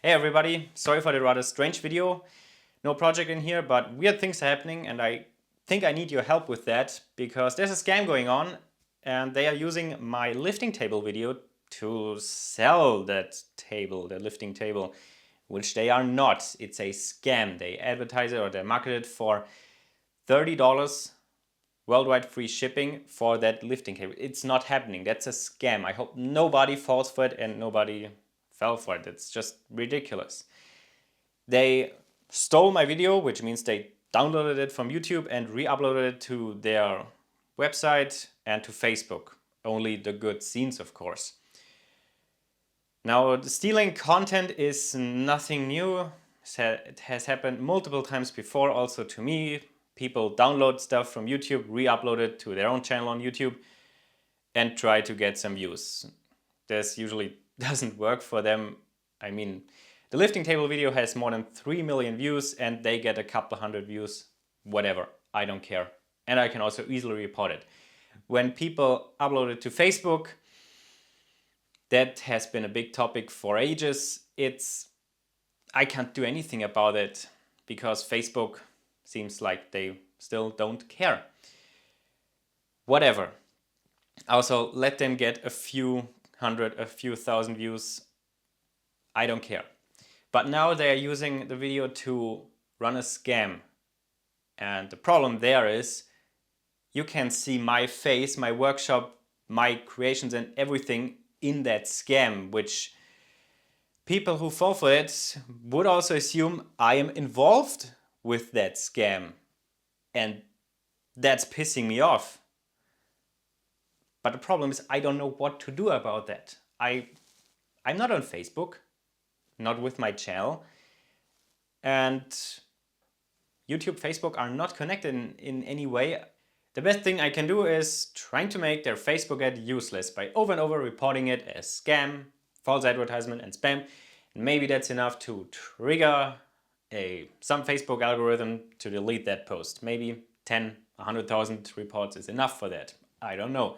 Hey everybody, sorry for the rather strange video. No project in here, but weird things are happening and I think I need your help with that because there's a scam going on and they are using my lifting table video to sell that table, the lifting table, which they are not. It's a scam. They advertise it or they market it for $30 worldwide free shipping for that lifting table. It's not happening. That's a scam. I hope nobody falls for it and nobody fell for it. It's just ridiculous. They stole my video, which means they downloaded it from YouTube and re-uploaded it to their website and to Facebook. Only the good scenes, of course. Now, stealing content is nothing new. It has happened multiple times before, also to me. People download stuff from YouTube, re-upload it to their own channel on YouTube and try to get some views. This usually doesn't work for them. I mean, the lifting table video has more than 3 million views and they get a couple hundred views, whatever, I don't care. And I can also easily report it. When people upload it to Facebook, that has been a big topic for ages. I can't do anything about it because Facebook seems like they still don't care. Whatever. Also, let them get a few hundred, a few thousand views. I don't care. But now they are using the video to run a scam. And the problem there is you can see my face, my workshop, my creations and everything in that scam, which people who fall for it would also assume I am involved with that scam. And that's pissing me off. But the problem is I don't know what to do about that. I'm not on Facebook, not with my channel, and YouTube, Facebook are not connected in any way. The best thing I can do is trying to make their Facebook ad useless by over and over reporting it as scam, false advertisement and spam. And maybe that's enough to trigger some Facebook algorithm to delete that post. Maybe 10, 100,000 reports is enough for that. I don't know.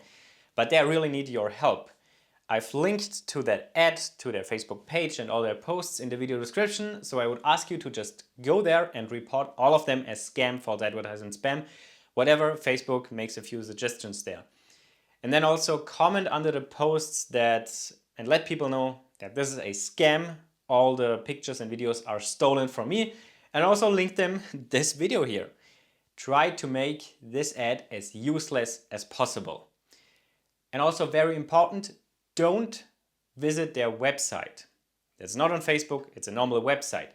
But they really need your help. I've linked to that ad, to their Facebook page and all their posts in the video description, so I would ask you to just go there and report all of them as scam, false advertisement, spam, whatever. Facebook makes a few suggestions there. And then also comment under the posts and let people know that this is a scam. All the pictures and videos are stolen from me, and also link them this video here. Try to make this ad as useless as possible. And also very important, don't visit their website. It's not on Facebook, it's a normal website.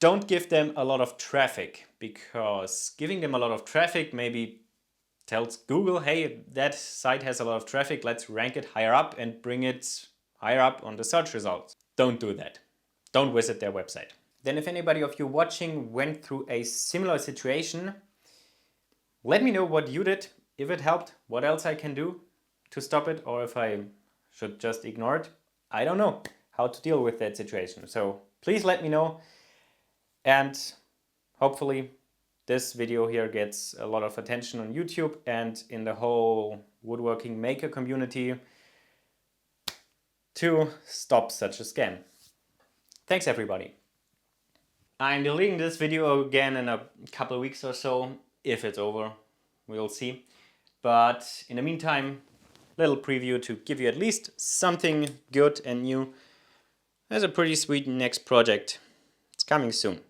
Don't give them a lot of traffic, because giving them a lot of traffic maybe tells Google, hey, that site has a lot of traffic, let's rank it higher up and bring it higher up on the search results. Don't do that. Don't visit their website. Then if anybody of you watching went through a similar situation, let me know what you did. If it helped, what else I can do to stop it, or if I should just ignore it. I don't know how to deal with that situation. So please let me know. And hopefully this video here gets a lot of attention on YouTube and in the whole woodworking maker community to stop such a scam. Thanks everybody. I'm deleting this video again in a couple of weeks or so. If it's over, we'll see. But in the meantime, little preview to give you at least something good and new. There's a pretty sweet next project. It's coming soon.